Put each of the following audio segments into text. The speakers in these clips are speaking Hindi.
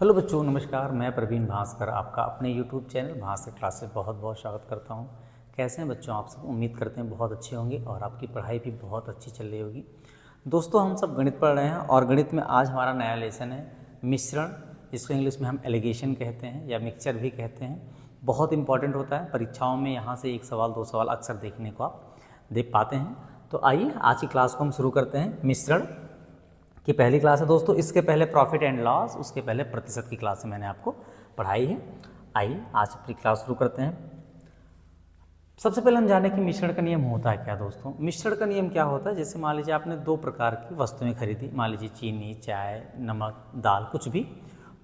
हेलो बच्चों, नमस्कार। मैं प्रवीण भास्कर आपका अपने YouTube चैनल भास्कर क्लासेस बहुत बहुत स्वागत करता हूं। कैसे हैं बच्चों आप सब? उम्मीद करते हैं बहुत अच्छे होंगे और आपकी पढ़ाई भी बहुत अच्छी चल रही होगी। दोस्तों, हम सब गणित पढ़ रहे हैं और गणित में आज हमारा नया लेसन है मिश्रण, जिसको इंग्लिश में हम एलिगेशन कहते हैं या मिक्सचर भी कहते हैं। बहुत इंपॉर्टेंट होता है, परीक्षाओं में यहाँ से एक सवाल दो सवाल अक्सर देखने को आप देख पाते हैं। तो आइए आज की क्लास को हम शुरू करते हैं। मिश्रण की पहली क्लास है दोस्तों। इसके पहले प्रॉफिट एंड लॉस, उसके पहले प्रतिशत की क्लास मैंने आपको पढ़ाई है। आइए आज अपनी क्लास शुरू करते हैं। सबसे पहले हम जाने कि मिश्रण का नियम होता है क्या दोस्तों। मिश्रण का नियम क्या होता है, जैसे मान लीजिए आपने दो प्रकार की वस्तुएं खरीदी, मान लीजिए चीनी, चाय, नमक, दाल, कुछ भी,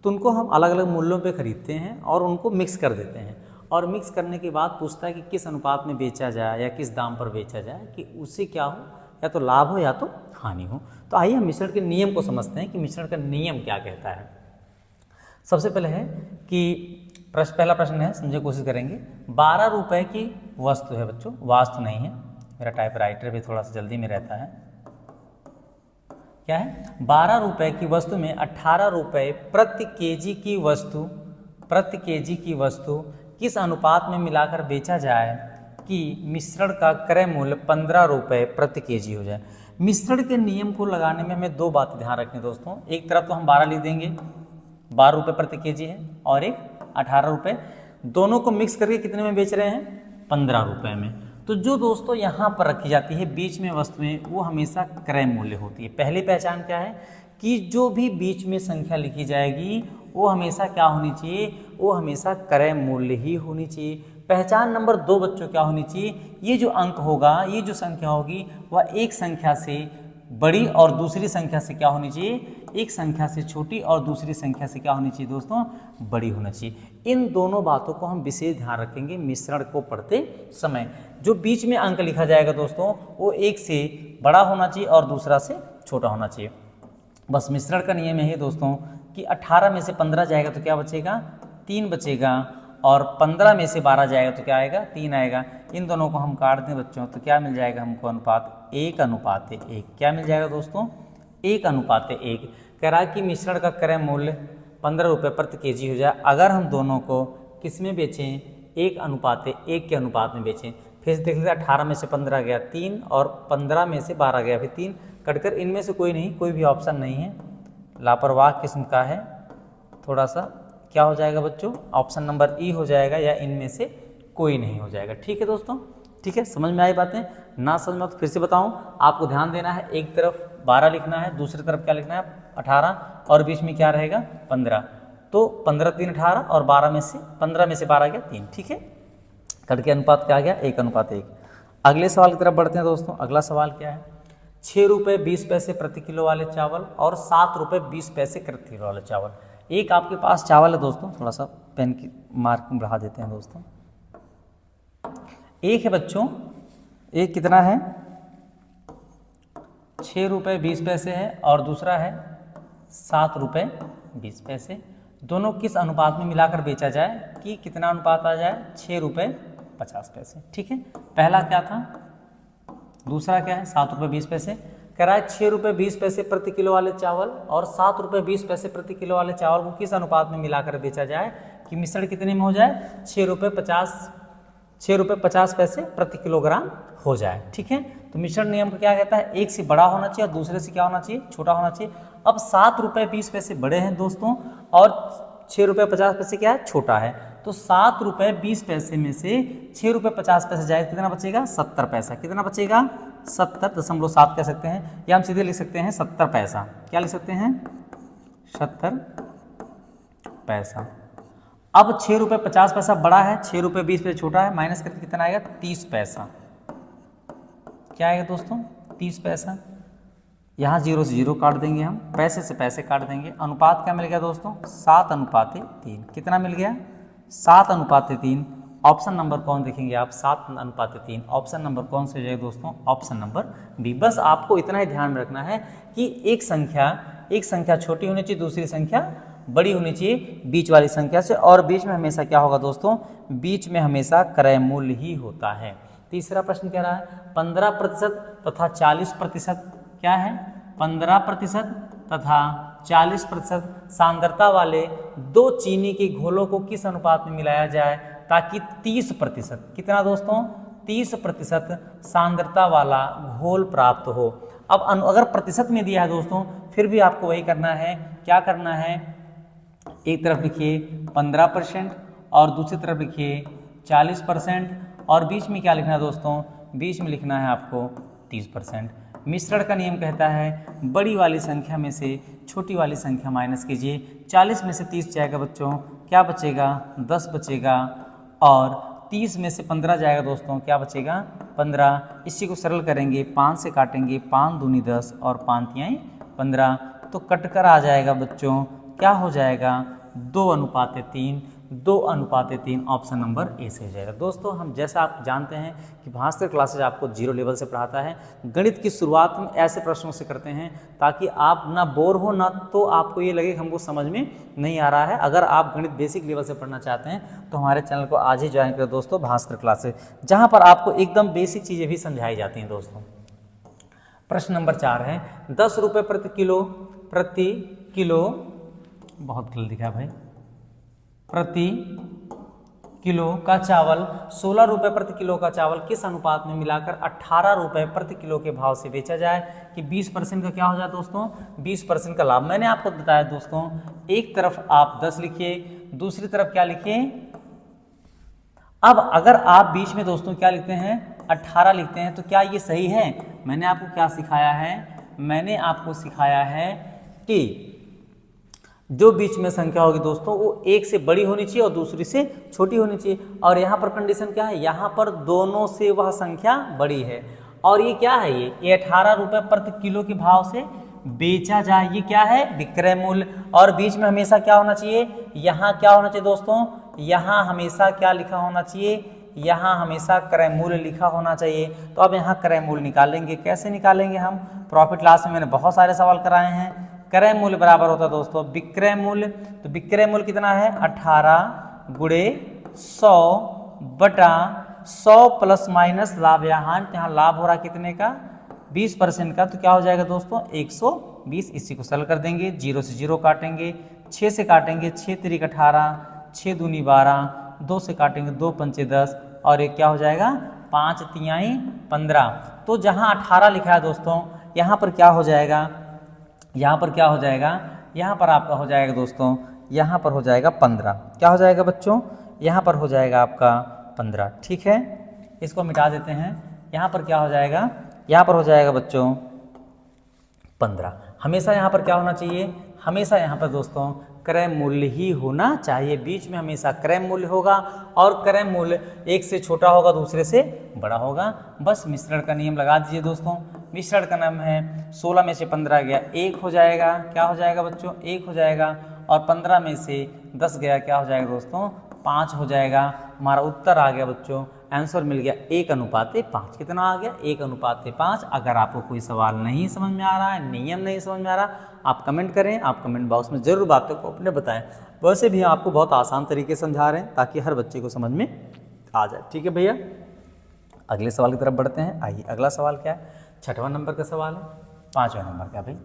तो उनको हम अलग अलग मूल्यों पे खरीदते हैं और उनको मिक्स कर देते हैं। और मिक्स करने के बाद पूछता है कि किस अनुपात में बेचा जाए या किस दाम पर बेचा जाए कि उससे क्या हो, या तो लाभ हो या तो हानि हो। तो आइए हम मिश्रण के नियम को समझते हैं कि मिश्रण का नियम क्या कहता है। सबसे पहले है कि पहला प्रश्न है, समझने की कोशिश करेंगे। 12 रुपए की वस्तु है बच्चों, वास्तु नहीं है, मेरा टाइपराइटर भी थोड़ा सा जल्दी में रहता है। क्या है? 12 रुपए की वस्तु में 18 रुपए प्रति केजी की वस्तु किस अनुपात में मिलाकर बेचा जाए कि मिश्रण का क्रय मूल्य 15 रुपए प्रति केजी हो जाए। मिश्रण के नियम को लगाने में हमें दो बातें ध्यान रखनी दोस्तों। एक तरफ तो हम 12 लिख देंगे, 12 रुपये प्रति केजी है, और एक 18 रुपये। दोनों को मिक्स करके कितने में बेच रहे हैं? 15 रुपये में। तो जो दोस्तों यहाँ पर रखी जाती है बीच में वस्तुएं, वो हमेशा क्रय मूल्य होती है। पहली पहचान क्या है कि जो भी बीच में संख्या लिखी जाएगी वो हमेशा क्या होनी चाहिए? वो हमेशा क्रय मूल्य ही होनी चाहिए। पहचान नंबर 2 बच्चों क्या होनी चाहिए? ये जो अंक होगा, ये जो संख्या होगी, वह एक संख्या से बड़ी और दूसरी संख्या से क्या होनी चाहिए? एक संख्या से छोटी और दूसरी संख्या से क्या होनी चाहिए दोस्तों? बड़ी होना चाहिए। इन दोनों बातों को हम विशेष ध्यान रखेंगे मिश्रण को पढ़ते समय। जो बीच में अंक लिखा जाएगा दोस्तों, वो एक से बड़ा होना चाहिए और दूसरा से छोटा होना चाहिए। बस मिश्रण का नियम यही है दोस्तों कि 18 में से 15 जाएगा तो क्या बचेगा? 3 बचेगा, और 15 में से 12 जाएगा तो क्या आएगा? 3 आएगा। इन दोनों को हम काट दें बच्चों तो क्या मिल जाएगा हमको? अनुपात 1:1। क्या मिल जाएगा दोस्तों? 1:1। कह रहा है कि मिश्रण का क्रय मूल्य 15 रुपये प्रति केजी हो जाए अगर हम दोनों को किस में बेचें? 1:1 के अनुपात में बेचें। फिर देख लेते हैं, 18 में से 15 गया 3 और 15 में से 12 गया फिर 3, कटकर इनमें से कोई नहीं, कोई भी ऑप्शन नहीं है, लापरवाह किस्म का है थोड़ा सा। क्या हो जाएगा बच्चों? ऑप्शन नंबर ई हो जाएगा, या इनमें से कोई नहीं हो जाएगा। ठीक है दोस्तों, ठीक है, समझ में आई बातें? ना समझ में तो फिर से बताऊं, आपको ध्यान देना है। एक तरफ 12 लिखना है, दूसरी तरफ क्या लिखना है? 18, और बीच में क्या रहेगा? 15। तो 15 3 18, और 12 में से 15 में से 12 गया 3। ठीक है, कट के अनुपात क्या आ गया? 1:1। अगले सवाल की तरफ बढ़ते हैं दोस्तों। अगला सवाल क्या है? 6 रुपये 20 पैसे प्रति किलो वाले चावल और 7 रुपये 20 पैसे प्रति किलो वाले चावल। एक आपके पास चावल है दोस्तों, थोड़ा सा पेन की मार्किंग बढ़ा देते हैं दोस्तों। एक है बच्चों, एक कितना है? 6 रुपये 20 पैसे है, और दूसरा है 7 रुपये 20 पैसे। दोनों किस अनुपात में मिलाकर बेचा जाए कि कितना अनुपात आ जाए? 6 रुपये 50 पैसे। ठीक है, पहला क्या था, दूसरा क्या है? 7 रुपये 20 पैसे। कह रहा है 6 रुपये 20 पैसे प्रति किलो वाले चावल और 7 रुपये 20 पैसे प्रति किलो वाले चावल को किस अनुपात में मिलाकर बेचा जाए कि मिश्रण कितने में हो जाए? 6 रुपये 50 पैसे प्रति किलोग्राम हो जाए। ठीक है, तो मिश्रण नियम का क्या कहता है? एक से बड़ा होना चाहिए और दूसरे से क्या होना चाहिए? छोटा होना चाहिए। अब 7 रुपये 20 पैसे बड़े हैं दोस्तों, और 6 रुपये 50 पैसे क्या है? छोटा है। तो 7 रुपये 20 पैसे में से 6 रुपये 50 पैसे जाए, कितना बचेगा? 70 पैसा। कितना बचेगा? 70.7 कह सकते हैं, या हम सीधे लिख सकते हैं 70 पैसा। क्या लिख सकते हैं? 70 पैसा। अब 6 रुपये 50 पैसा बड़ा है, 6 रुपये 20 पैसे छोटा है, माइनस करके कितना आएगा? 30 पैसा। क्या आएगा दोस्तों? 30 पैसा। यहाँ 0 से 0 काट देंगे, हम पैसे से पैसे काट देंगे। अनुपात क्या मिल गया दोस्तों? 7:3। कितना मिल गया? 7:3। ऑप्शन नंबर कौन देखेंगे आप? 7:3। ऑप्शन नंबर कौन से जाएगा दोस्तों? Option number B. बस आपको इतना ही ध्यान में रखना है कि एक संख्या छोटी होनी चाहिए, दूसरी संख्या बड़ी होनी चाहिए बीच वाली संख्या से, और बीच में हमेशा क्या होगा दोस्तों? बीच में हमेशा क्रय मूल्य ही होता है। तीसरा प्रश्न कह रहा है 15% तथा 40%। क्या है? 15% तथा 40% सांद्रता वाले 2 चीनी के घोलों को किस अनुपात में मिलाया जाए ताकि 30%, कितना दोस्तों, 30% सांद्रता वाला घोल प्राप्त हो। अब अगर प्रतिशत में दिया है दोस्तों, फिर भी आपको वही करना है, क्या करना है, एक तरफ लिखिए 15% और दूसरी तरफ लिखिए 40% और बीच में क्या लिखना है दोस्तों, बीच में लिखना है आपको 30%। मिश्रण का नियम कहता है बड़ी वाली संख्या में से छोटी वाली संख्या माइनस कीजिए। 40 में से 30 जाएगा बच्चों, क्या बचेगा, 10 बचेगा, और 30 में से 15 जाएगा दोस्तों, क्या बचेगा, 15। इसी को सरल करेंगे, 5 से काटेंगे, 5 दूनी 10 और 5 तिहाई 15, तो कटकर आ जाएगा बच्चों, क्या हो जाएगा, 2:3, 2:3, ऑप्शन नंबर ए से हो जाएगा। दोस्तों हम जैसा आप जानते हैं कि भास्कर क्लासेज आपको 0 लेवल से पढ़ाता है, गणित की शुरुआत में ऐसे प्रश्नों से करते हैं ताकि आप ना बोर हो, ना तो आपको ये लगे कि हमको समझ में नहीं आ रहा है। अगर आप गणित बेसिक लेवल से पढ़ना चाहते हैं तो हमारे चैनल को आज ही ज्वाइन करें दोस्तों, भास्कर क्लासेज, जहाँ पर आपको एकदम बेसिक चीज़ें भी समझाई जाती हैं दोस्तों। प्रश्न नंबर 4 है, 10 रुपये प्रति किलो, बहुत गलत दिखा भाई, प्रति किलो का चावल 16 रुपये प्रति किलो का चावल किस अनुपात में मिलाकर 18 रुपये प्रति किलो के भाव से बेचा जाए कि 20% का क्या हो जाए दोस्तों, 20% का लाभ। मैंने आपको बताया दोस्तों, एक तरफ आप 10 लिखिए, दूसरी तरफ क्या लिखिए, अब अगर आप बीच में दोस्तों क्या लिखते हैं, 18 लिखते हैं, तो क्या ये सही है? मैंने आपको क्या सिखाया है, मैंने आपको सिखाया है कि जो बीच में संख्या होगी दोस्तों वो एक से बड़ी होनी चाहिए और दूसरी से छोटी होनी चाहिए, और यहाँ पर कंडीशन क्या है, यहाँ पर दोनों से वह संख्या बड़ी है। और ये क्या है, ये 18 रुपये प्रति किलो के भाव से बेचा जाए, ये क्या है, विक्रय मूल्य। और बीच में हमेशा क्या होना चाहिए, यहाँ क्या होना चाहिए दोस्तों, यहाँ हमेशा क्या लिखा होना चाहिए, यहाँ हमेशा क्रय मूल्य लिखा होना चाहिए। तो अब यहाँ क्रय मूल्य निकालेंगे, कैसे निकालेंगे हम, प्रॉफिट लॉस में मैंने बहुत सारे सवाल कराए हैं। क्रय मूल्य बराबर होता है दोस्तों विक्रय मूल्य, तो विक्रय मूल्य कितना है, 18 गुणे 100 बटा 100 प्लस माइनस लाभ या हानि, यहाँ लाभ हो रहा कितने का, 20% का, तो क्या हो जाएगा दोस्तों 120। इसी को सरल कर देंगे, 0 से 0 काटेंगे, 6 से काटेंगे, 6 तिरिक 18, 6 दूनी 12, 2 से काटेंगे, 2 पंचे 10, और एक क्या हो जाएगा, 5 तिहाई 15। तो जहाँ 18 लिखा है दोस्तों, यहाँ पर क्या हो जाएगा, यहाँ पर क्या हो जाएगा, यहाँ पर आपका हो जाएगा दोस्तों, यहाँ पर हो जाएगा 15, क्या हो जाएगा बच्चों, यहाँ पर हो जाएगा आपका 15, ठीक है। इसको मिटा देते हैं, यहाँ पर क्या हो जाएगा, यहाँ पर हो जाएगा बच्चों 15। हमेशा यहाँ पर क्या होना चाहिए, हमेशा यहाँ पर दोस्तों क्रय मूल्य ही होना चाहिए, बीच में हमेशा क्रय मूल्य होगा, और क्रय मूल्य एक से छोटा होगा दूसरे से बड़ा होगा। बस मिश्रण का नियम लगा दीजिए दोस्तों। मिश्रण का नाम है 16 में से 15 गया 1 हो जाएगा, क्या हो जाएगा बच्चों, 1 हो जाएगा, और 15 में से 10 गया, क्या हो जाएगा दोस्तों, 5 हो जाएगा। हमारा उत्तर आ गया बच्चों, आंसर मिल गया 1:5। कितना आ गया, 1:5। अगर आपको कोई सवाल नहीं समझ में आ रहा है, नियम नहीं समझ में आ रहा, आप कमेंट करें, आप कमेंट बॉक्स में जरूर बातों को अपने बताएं। वैसे भी आपको बहुत आसान तरीके से समझा रहे हैं ताकि हर बच्चे को समझ में आ जाए, ठीक है भैया। अगले सवाल की तरफ बढ़ते हैं। आइए अगला सवाल क्या है, 6वां नंबर का सवाल है। 5वां नंबर का भाई,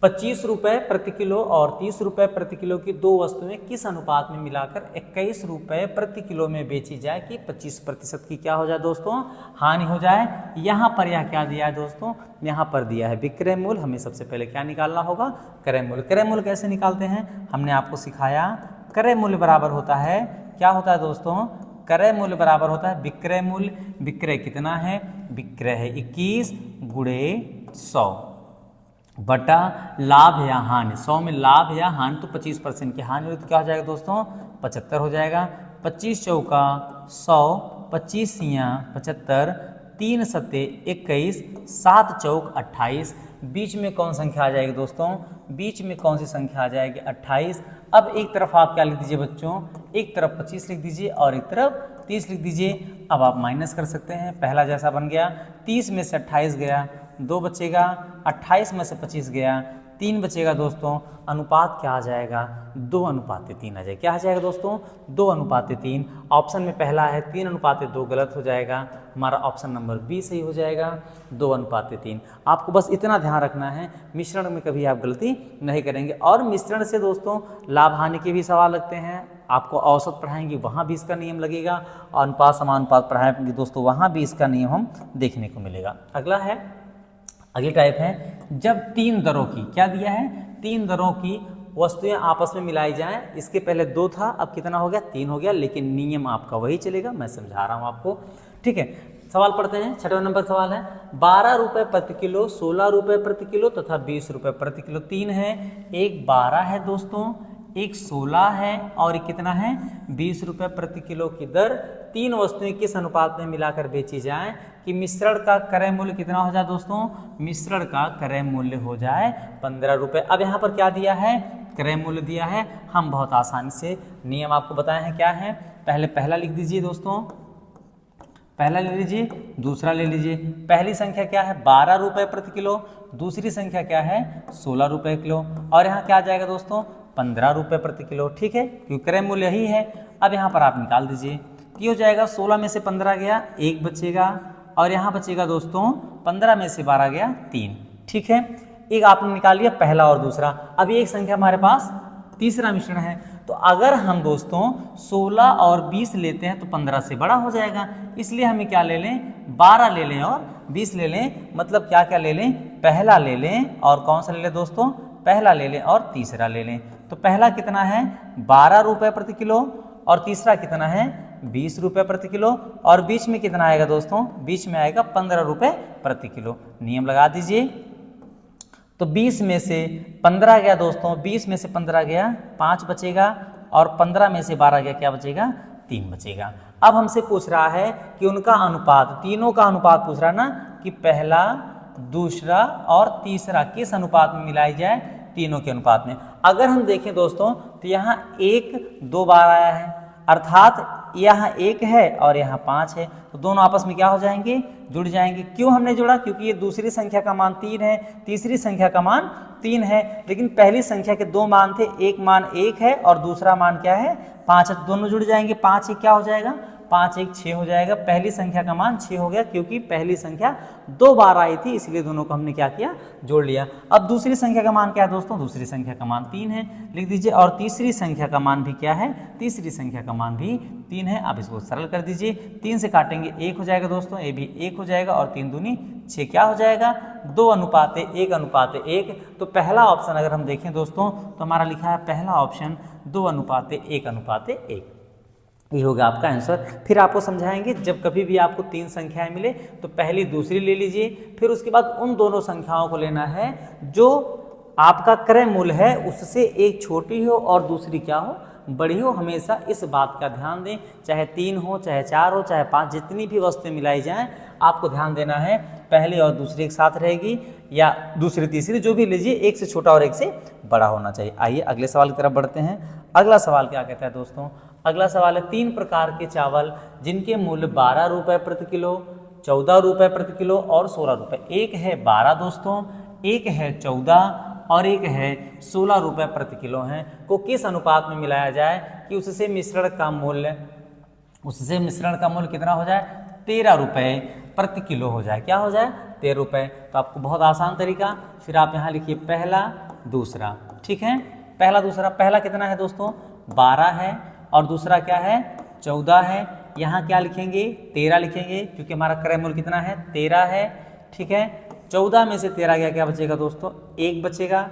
25 रुपये प्रति किलो और 30 रुपये प्रति किलो की दो वस्तुएं किस अनुपात में मिलाकर 21 रुपये प्रति किलो में बेची जाए कि 25% की क्या हो जाए दोस्तों, हानि हो जाए। यहाँ पर यह क्या दिया है दोस्तों, यहाँ पर दिया है विक्रय मूल्य। हमें सबसे पहले क्या निकालना होगा, क्रय मूल्य। क्रय मूल्य कैसे निकालते हैं, हमने आपको सिखाया। क्रय मूल्य बराबर होता है, क्या होता है दोस्तों, क्रय मूल्य बराबर होता है विक्रय मूल्य। विक्रय कितना है, विक्रय है 21 गुणे 100 बटा लाभ या हानि। 100 में लाभ या हानि तो 25% की हानि हुई तो क्या हो जाएगा दोस्तों, 75 हो जाएगा। 25 चौका 100, 25 सियाँ 75, 3 सत्ते 21, 7 चौक 28। बीच में कौन संख्या आ जाएगी दोस्तों, बीच में कौन सी संख्या आ जाएगी, 28। अब एक तरफ आप क्या लिख दीजिए बच्चों, एक तरफ 25 लिख दीजिए और एक तरफ 30 लिख दीजिए। अब आप माइनस कर सकते हैं, पहला जैसा बन गया। 30 में से 28 गया, 2 बचेगा। 28 में से 25 गया, 3 बचेगा दोस्तों। अनुपात क्या आ जाएगा, 2:3 आ जाएगा। क्या आ जाएगा दोस्तों, 2:3। ऑप्शन में पहला है 3:2 गलत हो जाएगा। हमारा ऑप्शन नंबर बी सही हो जाएगा, 2:3। आपको बस इतना ध्यान रखना है, मिश्रण में कभी आप गलती नहीं करेंगे। और मिश्रण से दोस्तों लाभ हानि के भी सवाल लगते हैं। आपको औसत पढ़ाएंगे वहाँ भी इसका नियम लगेगा, और अनुपात समानुपात पढ़ाएंगे दोस्तों वहाँ भी इसका नियम हम देखने को मिलेगा। अगली टाइप है जब 3 दरों की, क्या दिया है, 3 दरों की वस्तुएं आपस में मिलाई जाएं। इसके पहले 2 था, अब कितना हो गया, 3 हो गया, लेकिन नियम आपका वही चलेगा, मैं समझा रहा हूं आपको, ठीक है। सवाल पढ़ते हैं। 6वां नंबर सवाल है 12 रुपये प्रति किलो, 16 रुपये प्रति किलो तथा 20 रुपये प्रति किलो। 3 है, एक 12 है दोस्तों, एक 16 है और एक कितना है 20 रुपये प्रति किलो की दर 3 वस्तुएं किस अनुपात में मिलाकर बेची जाएं कि मिश्रण का क्रय मूल्य कितना हो जाए दोस्तों, मिश्रण का क्रय मूल्य हो जाए 15 रुपये। अब यहाँ पर क्या दिया है, क्रय मूल्य दिया है। हम बहुत आसानी से नियम आपको बताए हैं क्या है। पहले पहला लिख दीजिए दोस्तों, पहला ले लीजिए, दूसरा ले लीजिए। पहली संख्या क्या है 12 रुपये प्रति किलो, दूसरी संख्या क्या है 16 रुपये किलो, और यहाँ क्या आ जाएगा दोस्तों 15 रुपये प्रति किलो, ठीक है, क्योंकि क्रय मूल्य यही है। अब यहाँ पर आप निकाल दीजिए, क्या हो जाएगा 16 में से 15 गया 1 बचेगा, और यहाँ बचेगा दोस्तों 15 में से 12 गया 3, ठीक है। एक आपने निकाल लिया पहला और दूसरा। अभी एक संख्या हमारे पास तीसरा मिश्रण है, तो अगर हम दोस्तों 16 और 20 लेते हैं तो 15 से बड़ा हो जाएगा, इसलिए हमें क्या ले लें 12 ले लें और 20 ले लें। मतलब क्या क्या ले लें, पहला ले लें और कौन सा ले लें दोस्तों, पहला ले लें और तीसरा ले लें। तो पहला कितना है 12 रुपये प्रति किलो और तीसरा कितना है 20 रुपये प्रति किलो, और बीच में कितना आएगा दोस्तों, बीच में आएगा 15 रुपये प्रति किलो। नियम लगा दीजिए। तो 20 में से 15 गया दोस्तों, 20 में से 15 गया 5 बचेगा, और 15 में से 12 गया क्या बचेगा 3 बचेगा। अब हमसे पूछ रहा है कि उनका अनुपात, तीनों का अनुपात पूछ रहा है ना, कि पहला दूसरा और तीसरा किस अनुपात में मिलाई जाए, तीनों के अनुपात में। अगर हम देखें दोस्तों तो यहाँ 1 2 बार आया है, अर्थात यहाँ 1 है और यहाँ 5 है, तो दोनों आपस में क्या हो जाएंगे, जुड़ जाएंगे। क्यों हमने जोड़ा, क्योंकि ये दूसरी संख्या का मान 3 है, तीसरी संख्या का मान 3 है, लेकिन पहली संख्या के 2 मान थे, एक मान 1 है और दूसरा मान क्या है 5 है, दोनों जुड़ जाएंगे। 5 1 क्या हो जाएगा, 5 1 6 हो जाएगा। पहली संख्या का मान 6 हो गया, क्योंकि पहली संख्या 2 बार आई थी, इसलिए दोनों को हमने क्या किया, जोड़ लिया। अब दूसरी संख्या का मान क्या है दोस्तों, दूसरी संख्या का मान 3 है, लिख दीजिए। और तीसरी संख्या का मान भी क्या है, तीसरी संख्या का मान भी 3 है। आप इसको सरल कर दीजिए, 3 से काटेंगे 1 हो जाएगा दोस्तों, ये भी 1 हो जाएगा, और 3 दूनी 6 क्या हो जाएगा 2:1:1। तो पहला ऑप्शन अगर हम देखें दोस्तों तो हमारा लिखा है पहला ऑप्शन 2:1:1। ये होगा आपका आंसर। फिर आपको समझाएंगे, जब कभी भी आपको 3 संख्याएं मिले तो पहली दूसरी ले लीजिए, फिर उसके बाद उन दोनों संख्याओं को लेना है जो आपका क्रय मूल्य है उससे एक छोटी हो और दूसरी क्या हो, बड़ी हो। हमेशा इस बात का ध्यान दें, चाहे 3 हो, चाहे 4 हो, चाहे 5, जितनी भी वस्तुएं मिलाई जाएं, आपको ध्यान देना है पहली और दूसरी एक साथ रहेगी या दूसरी तीसरी जो भी लीजिए, एक से छोटा और एक से बड़ा होना चाहिए। आइए अगले सवाल की तरफ बढ़ते हैं। अगला सवाल क्या कहता है दोस्तों, अगला सवाल है 3 प्रकार के चावल जिनके मूल्य 12 रुपये प्रति किलो, 14 रुपये प्रति किलो और 16 रुपये। एक है 12 दोस्तों, एक है 14 और एक है 16 रुपये प्रति किलो हैं, को किस अनुपात में मिलाया जाए कि उससे मिश्रण का मूल्य कितना हो जाए 13 रुपये प्रति किलो हो जाए। क्या हो जाए 13 रुपये। तो आपको बहुत आसान तरीका, फिर आप यहाँ लिखिए पहला दूसरा, ठीक है। पहला दूसरा, पहला कितना है दोस्तों 12 है और दूसरा क्या है 14 है। यहाँ क्या लिखेंगे 13 लिखेंगे, क्योंकि हमारा क्रय मूल्य कितना है 13 है, ठीक है। 14 में से 13 गया क्या बचेगा दोस्तों 1 बचेगा,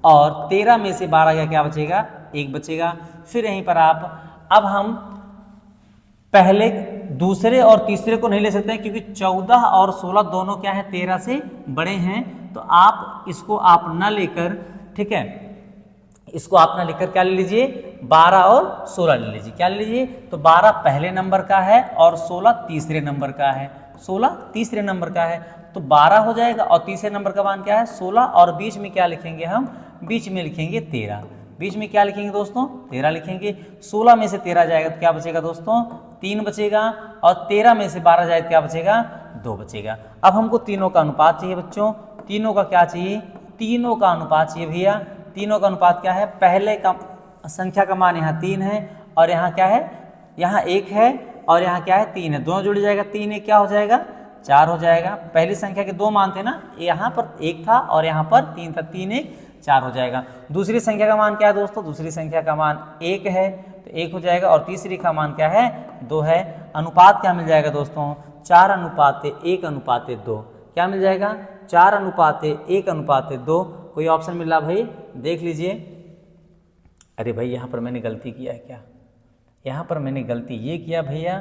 और 13 में से 12 गया क्या बचेगा 1 बचेगा। फिर यहीं पर अब हम पहले दूसरे और तीसरे को नहीं ले सकते हैं, क्योंकि 14 और 16 दोनों क्या है 13 से बड़े हैं, तो आप इसको आप न लेकर, ठीक है, इसको आप ना लेकर क्या ले लीजिए 12 और 16 ले लीजिए। क्या ले लीजिए, तो 12 पहले नंबर का है और 16 तीसरे नंबर का है, 16 तीसरे नंबर का है, तो 12 हो जाएगा। और तीसरे नंबर का मान क्या है 16, और बीच में क्या लिखेंगे हम, बीच में लिखेंगे 13। बीच में क्या लिखेंगे दोस्तों 13 लिखेंगे। 16 में से 13 जाएगा तो क्या बचेगा दोस्तों 3 बचेगा, और 13 में से 12 जाएगा क्या बचेगा 2 बचेगा। अब हमको तीनों का अनुपात चाहिए बच्चों, तीनों का क्या चाहिए, तीनों का अनुपात चाहिए भैया। तीनों का अनुपात क्या है, पहले का संख्या का मान यहाँ 3 है और यहाँ क्या है, यहाँ 1 है और यहाँ क्या है 3 है, दोनों जुड़ जाएगा, 3 1 क्या हो जाएगा 4 हो जाएगा। पहली संख्या के 2 मान थे ना, यहाँ पर 1 था और यहाँ पर 3 था, 3 1 4 हो जाएगा। दूसरी संख्या का मान क्या है दोस्तों, दूसरी संख्या का मान 1 है तो 1 हो जाएगा, और तीसरी का मान क्या है 2 है। अनुपात क्या मिल जाएगा दोस्तों 4:1:2, क्या मिल जाएगा 4:1:2। कोई ऑप्शन मिल रहा भाई देख लीजिए। अरे भाई यहाँ पर मैंने गलती किया है क्या, यहाँ पर मैंने गलती ये किया भैया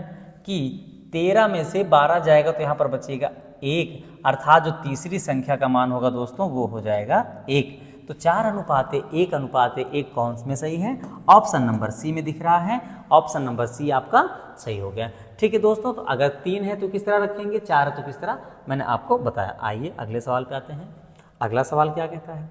कि 13 में से 12 जाएगा तो यहाँ पर बचेगा 1, अर्थात जो तीसरी संख्या का मान होगा दोस्तों वो हो जाएगा 1। तो 4:1:1 कौन में सही है, ऑप्शन नंबर सी में दिख रहा है, ऑप्शन नंबर सी आपका सही हो गया। ठीक है दोस्तों, तो अगर 3 है तो किस तरह रखेंगे, 4 है तो किस तरह, मैंने आपको बताया। आइए अगले सवाल पे आते हैं। अगला सवाल क्या कहता है,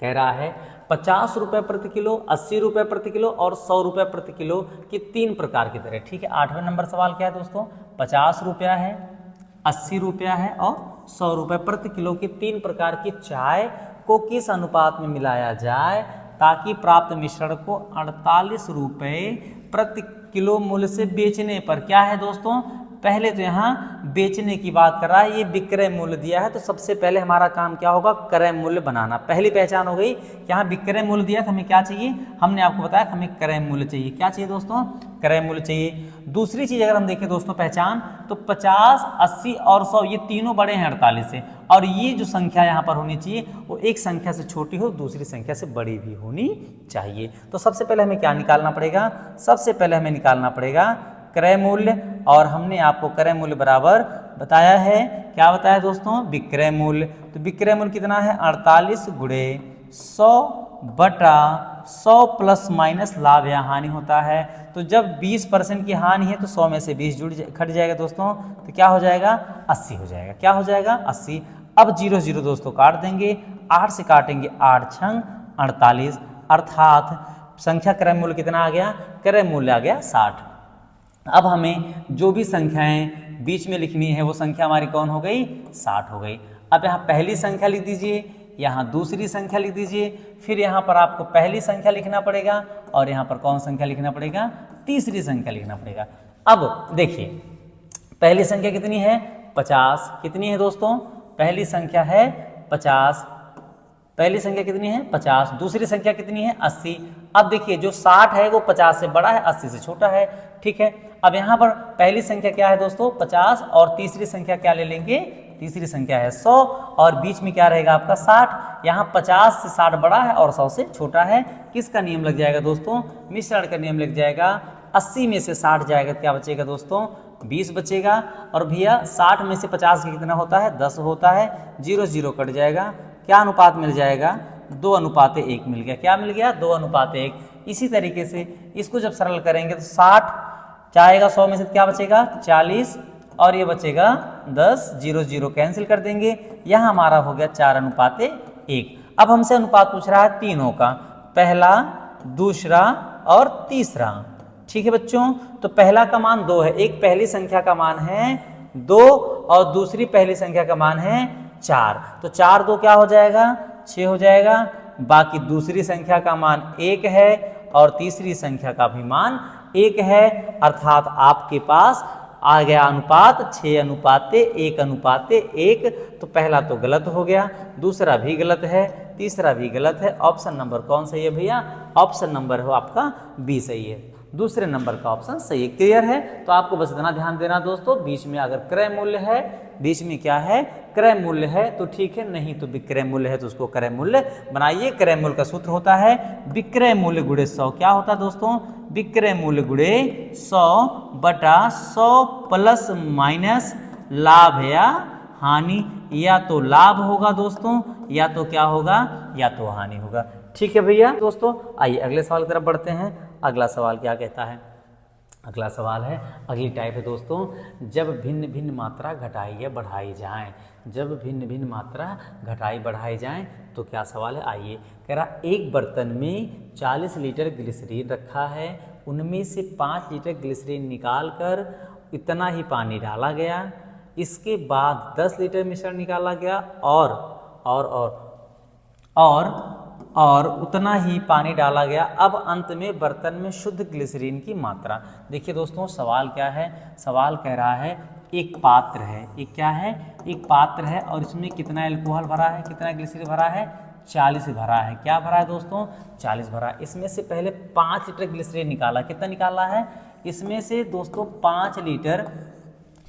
कह रहा है 50 रुपये प्रति किलो, 80 रुपये प्रति किलो और 100 रुपये प्रति किलो की 3 प्रकार की दरें। ठीक है, 8वें नंबर सवाल क्या है दोस्तों, 50 रुपया है, 80 रुपया है और 100 रुपये प्रति किलो की 3 प्रकार की चाय को किस अनुपात में मिलाया जाए ताकि प्राप्त मिश्रण को 48 रुपये प्रति किलो मूल्य से बेचने पर, क्या है दोस्तों, पहले तो यहाँ बेचने की बात कर रहा है, ये विक्रय मूल्य दिया है, तो सबसे पहले हमारा काम क्या होगा, क्रय मूल्य बनाना। पहली पहचान हो गई, यहाँ विक्रय मूल्य दिया था, हमें क्या चाहिए, हमने आपको बताया हमें क्रय मूल्य चाहिए। क्या चाहिए दोस्तों, क्रय मूल्य चाहिए। दूसरी चीज अगर हम देखें दोस्तों पहचान, तो 50, 80 और 100 ये तीनों बड़े हैं 48 से, और ये जो संख्या यहाँ पर होनी चाहिए वो एक संख्या से छोटी हो, दूसरी संख्या से बड़ी भी होनी चाहिए। तो सबसे पहले हमें क्या निकालना पड़ेगा, सबसे पहले हमें निकालना पड़ेगा क्रय मूल्य, और हमने आपको क्रय मूल्य बराबर बताया है, क्या बताया दोस्तों, विक्रय मूल्य। तो विक्रय मूल्य कितना है, 48 गुणे 100 बटा 100 प्लस माइनस लाभ या हानि होता है। तो जब 20% की हानि है तो 100 में से 20 घट जाएगा दोस्तों, तो क्या हो जाएगा 80 हो जाएगा, क्या हो जाएगा 80। अब 0 0 दोस्तों काट देंगे, 8 से काटेंगे 8 छंग 48, अर्थात संख्या क्रय मूल्य कितना आ गया, क्रय मूल्य आ गया 60। अब हमें जो भी संख्याएं बीच में लिखनी है वो संख्या हमारी कौन हो गई, 60 हो गई। अब यहाँ पहली संख्या लिख दीजिए, यहाँ दूसरी संख्या लिख दीजिए, फिर यहाँ पर आपको पहली संख्या लिखना पड़ेगा और यहाँ पर कौन संख्या लिखना पड़ेगा, तीसरी संख्या लिखना पड़ेगा। अब देखिए पहली संख्या कितनी है 50, कितनी है दोस्तों, पहली संख्या है 50, पहली संख्या कितनी है 50, दूसरी संख्या कितनी है 80। अब देखिए जो 60 है वो 50 से बड़ा है, 80 से छोटा है। ठीक है, अब यहाँ पर पहली संख्या क्या है दोस्तों 50, और तीसरी संख्या क्या ले लेंगे, तीसरी संख्या है 100, और बीच में क्या रहेगा आपका 60। यहाँ 50 से 60 बड़ा है और 100 से छोटा है। किसका नियम लग जाएगा दोस्तों, मिश्रण का नियम लग जाएगा। 80 में से 60 जाएगा तो क्या बचेगा दोस्तों, 20 बचेगा। और भैया 60 में से 50 का कितना होता है, 10 होता है। 0 0 कट जाएगा, क्या अनुपात मिल जाएगा, 2:1 मिल गया। क्या मिल गया, 2:1। इसी तरीके से इसको जब सरल करेंगे तो 60 जाएगा, 100 में से क्या बचेगा 40, और ये बचेगा 10, 0 0 कैंसिल कर देंगे। यहाँ हमारा हो गया 4:1। अब हमसे अनुपात पूछ रहा है तीनों का, पहला, दूसरा और तीसरा। ठीक है बच्चों, तो पहला का मान 2 है, एक पहली संख्या का मान है 2 और दूसरी पहली संख्या का मान है 4। तो 4 2 क्या हो जाएगा, 6 हो जाएगा। बाकी दूसरी संख्या का मान 1 है और तीसरी संख्या का भी मान 1 है, अर्थात आपके पास आ गया अनुपात 6:1:1। तो पहला तो गलत हो गया, दूसरा भी गलत है, तीसरा भी गलत है। ऑप्शन नंबर कौन सही है भैया, ऑप्शन नंबर हो आपका बी सही है, दूसरे नंबर का ऑप्शन सही है। क्लियर है, तो आपको बस इतना ध्यान देना दोस्तों, बीच में अगर क्रय मूल्य है, बीच में क्या है क्रय मूल्य है तो ठीक है, नहीं तो विक्रय मूल्य है तो उसको क्रय मूल्य बनाइए। क्रय मूल्य का सूत्र होता है विक्रय मूल्य गुणे 100। क्या होता है दोस्तों, विक्रय मूल्य गुणे 100 बटा 100 प्लस माइनस लाभ या हानि, या तो लाभ होगा दोस्तों या तो क्या होगा, या तो हानि होगा। ठीक है भैया दोस्तों, आइए अगले सवाल की तरफ बढ़ते हैं। अगला सवाल क्या कहता है, अगला सवाल है, अगली टाइप है दोस्तों, जब भिन्न भिन्न मात्रा घटाई या बढ़ाई जाए, जब भिन्न भिन्न मात्रा घटाई बढ़ाई जाए तो क्या सवाल है, आइए। कह रहा एक बर्तन में 40 लीटर ग्लिसरीन रखा है, उनमें से 5 लीटर ग्लिसरीन निकाल कर इतना ही पानी डाला गया, इसके बाद 10 लीटर मिश्रण निकाला गया और उतना ही पानी डाला गया। अब अंत में बर्तन में शुद्ध ग्लिसरीन की मात्रा। देखिए दोस्तों सवाल क्या है, सवाल कह रहा है एक पात्र है, एक क्या है, एक पात्र है और इसमें कितना एल्कोहल भरा है, कितना ग्लिसरीन भरा है, 40 भरा है। क्या भरा है दोस्तों, 40 भरा है। इसमें से पहले 5 लीटर ग्लिसरीन निकाला, कितना निकाला है, इसमें से दोस्तों 5 लीटर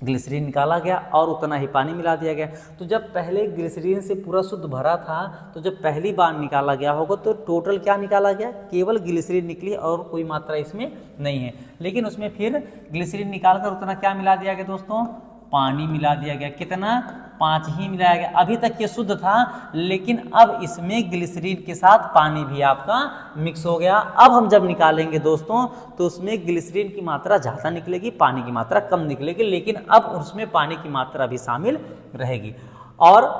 ग्लिसरीन निकाला गया और उतना ही पानी मिला दिया गया। तो जब पहले ग्लिसरीन से पूरा शुद्ध भरा था, तो जब पहली बार निकाला गया होगा तो टोटल क्या निकाला गया, केवल ग्लिसरीन निकली और कोई मात्रा इसमें नहीं है। लेकिन उसमें फिर ग्लिसरीन निकाल कर उतना क्या मिला दिया गया दोस्तों, पानी मिला दिया गया। कितना, 5 ही मिलाया गया। अभी तक ये शुद्ध था, लेकिन अब इसमें ग्लिसरीन के साथ पानी भी आपका मिक्स हो गया। अब हम जब निकालेंगे दोस्तों तो उसमें ग्लिसरीन की मात्रा ज़्यादा निकलेगी, पानी की मात्रा कम निकलेगी, लेकिन अब उसमें पानी की मात्रा भी शामिल रहेगी। और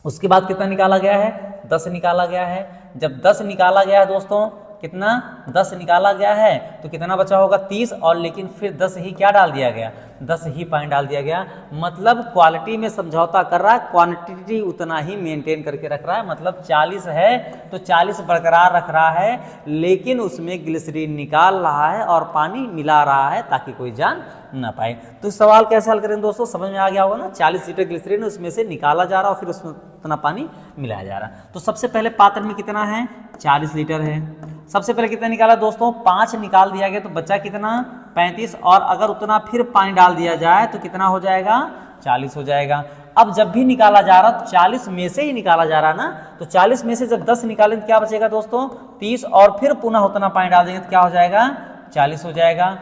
उसके बाद कितना निकाला गया है, 10 निकाला गया है। जब 10 निकाला गया है दोस्तों, कितना, 10 निकाला गया है, तो कितना बचा होगा, 30। और लेकिन फिर 10 ही क्या डाल दिया गया, 10 ही पानी डाल दिया गया। मतलब क्वालिटी में समझौता कर रहा है, क्वांटिटी उतना ही मेंटेन करके रख रहा है। मतलब 40 है तो 40 बरकरार रख रहा है, लेकिन उसमें ग्लिसरीन निकाल रहा है और पानी मिला रहा है ताकि कोई जान ना पाए। तो सवाल कैसे हल करें दोस्तों, समझ में आ गया होगा ना। 40 लीटर ग्लिसरीन उसमें से निकाला जा रहा है और फिर उसमें उतना पानी मिलाया जा रहा है। तो सबसे पहले पात्र में कितना है, 40 लीटर है। सबसे पहले कितना निकाला दोस्तों, 5 निकाल दिया गया, तो बचा कितना, 35। और अगर उतना फिर पानी डाल दिया जाए तो कितना हो जाएगा, 40 हो जाएगा। अब जब भी निकाला जा रहा, तो 40 में से ही निकाला जा रहा ना, तो 40 में से जब 10 निकालें तो क्या बचेगा दोस्तों, 30। और फिर पुनः उतना पानी डाल देंगे तो क्या हो जाएगा, 40 हो जाएगा।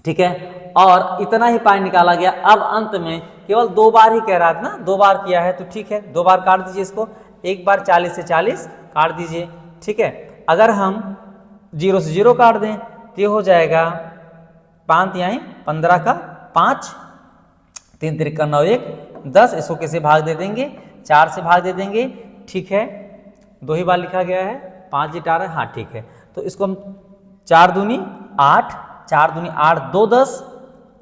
ठीक है, और इतना ही पानी निकाला गया। अब अंत में केवल 2 बार ही कह रहा था ना, 2 बार किया है, तो ठीक है 2 बार काट दीजिए इसको। एक बार 40 से 40 काट दीजिए। ठीक है, अगर हम 0 से 0 काट दें तो ये हो जाएगा 5 तिहाई 15 का 5, 3 तिरिका 9 1 10। इसको कैसे भाग दे देंगे, 4 से भाग दे देंगे। ठीक है, 2 ही बार लिखा गया है, 5 लीटर है, हाँ ठीक है। तो इसको हम 4 दूनी 8, 4 दूनी 8, 2 10,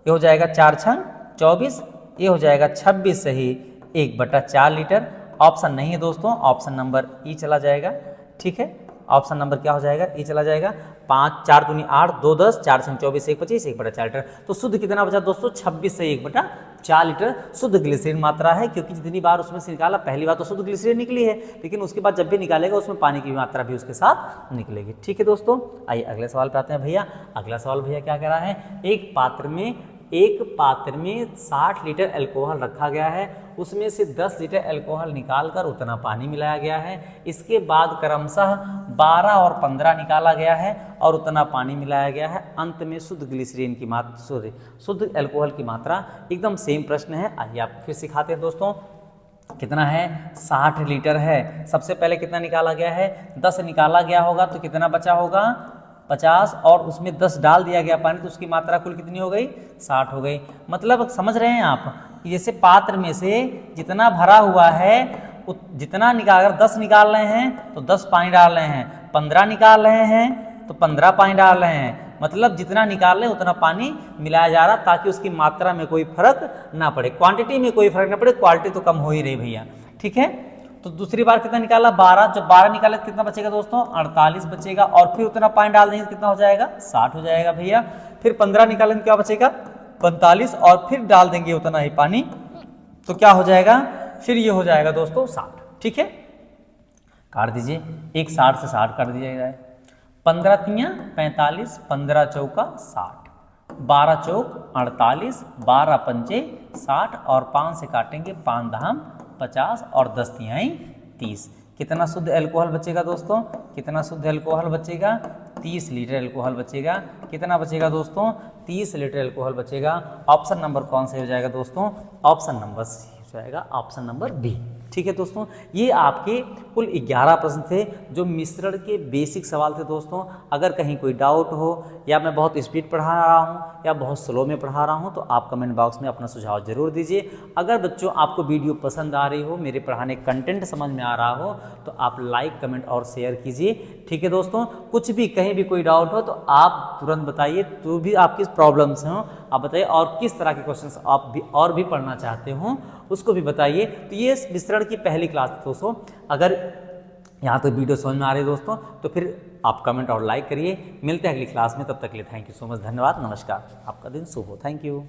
ये हो जाएगा 4 छंग 24, ये हो जाएगा 26 सही 1/4 लीटर। ऑप्शन नहीं है दोस्तों, ऑप्शन नंबर ई चला जाएगा। ठीक है, ऑप्शन नंबर क्या हो जाएगा, ई चला जाएगा। 5 4 दूनी 8, 2 10, 4 छंग 24, 1 25, 1/4 लीटर। तो शुद्ध कितना बचा दोस्तों, 26 से 1/4 लीटर शुद्ध ग्लिसरीन मात्रा है। क्योंकि जितनी बार उसमें से निकाला, पहली बार तो शुद्ध ग्लिसरीन निकली है, लेकिन उसके बाद जब भी निकालेगा उसमें पानी की मात्रा भी उसके साथ निकलेगी। ठीक है दोस्तों, आइए अगले सवाल पे आते हैं भैया। अगला सवाल भैया क्या कह रहा है, एक पात्र में 60 लीटर अल्कोहल रखा गया है, उसमें से 10 लीटर अल्कोहल निकालकर उतना पानी मिलाया गया है। इसके बाद क्रमशः 12 और 15 निकाला गया है और उतना पानी मिलाया गया है। अंत में शुद्ध ग्लिसरीन की मात्रा, शुद्ध अल्कोहल की मात्रा। एकदम सेम प्रश्न है, आइए आपको फिर सिखाते हैं दोस्तों। कितना है, 60 लीटर है। सबसे पहले कितना निकाला गया है, 10 निकाला गया होगा, तो कितना बचा होगा, 50। और उसमें 10 डाल दिया गया पानी, तो उसकी मात्रा कुल कितनी हो गई, 60 हो गई। मतलब समझ रहे हैं आप, जैसे पात्र में से जितना भरा हुआ है जितना निकाल, अगर 10 निकाल रहे हैं तो 10 पानी डाल रहे हैं, 15 निकाल रहे हैं तो 15 पानी डाल रहे हैं। मतलब जितना निकाल रहे हैं उतना पानी मिलाया जा रहा, ताकि उसकी मात्रा में कोई फर्क ना पड़े, क्वांटिटी में कोई फर्क ना पड़े, क्वालिटी तो कम हो ही रही भैया। ठीक है, तो दूसरी बार कितना निकाला, 12। जब 12 निकाले तो कितना बचेगा दोस्तों, 48 बचेगा। और फिर उतना पानी डाल देंगे तो कितना हो जाएगा, 60 हो जाएगा भैया। फिर 15 निकालेंगे तो क्या बचेगा, 45। और फिर डाल देंगे उतना ही पानी, तो क्या हो जाएगा, फिर ये हो जाएगा दोस्तों 60। ठीक है, काट दीजिए, एक 60 से 60 काट दिया जाए। 15 तियां 45, 15 चौका 60, 12 चौक 48, 12 पंचे 60 और 5 से काटेंगे, 5 दहम 50 और 10 तिहाई 30। कितना शुद्ध अल्कोहल बचेगा दोस्तों, कितना शुद्ध अल्कोहल बचेगा, 30 लीटर अल्कोहल बचेगा। कितना बचेगा दोस्तों, 30 लीटर अल्कोहल बचेगा। ऑप्शन नंबर कौन सा हो जाएगा दोस्तों, ऑप्शन नंबर सी हो जाएगा, ऑप्शन नंबर बी। ठीक है दोस्तों, ये आपके कुल 11 प्रश्न थे जो मिश्रण के बेसिक सवाल थे दोस्तों। अगर कहीं कोई डाउट हो, या मैं बहुत स्पीड पढ़ा रहा हूँ या बहुत स्लो में पढ़ा रहा हूँ, तो आप कमेंट बॉक्स में अपना सुझाव जरूर दीजिए। अगर बच्चों आपको वीडियो पसंद आ रही हो, मेरे पढ़ाने कंटेंट समझ में आ रहा हो, तो आप लाइक कमेंट और शेयर कीजिए। ठीक है दोस्तों, कुछ भी कहीं भी कोई डाउट हो तो आप तुरंत बताइए, तो भी आपकी प्रॉब्लम्स हों आप बताइए, और किस तरह के क्वेश्चंस आप भी और भी पढ़ना चाहते हो उसको भी बताइए। तो ये मिश्रण की पहली क्लास दोस्तों, अगर यहाँ तक वीडियो समझ में आ रही है दोस्तों, तो फिर आप कमेंट और लाइक करिए। मिलते हैं अगली क्लास में, तब तक के लिए थैंक यू सो मच, धन्यवाद, नमस्कार, आपका दिन शुभ हो, थैंक यू।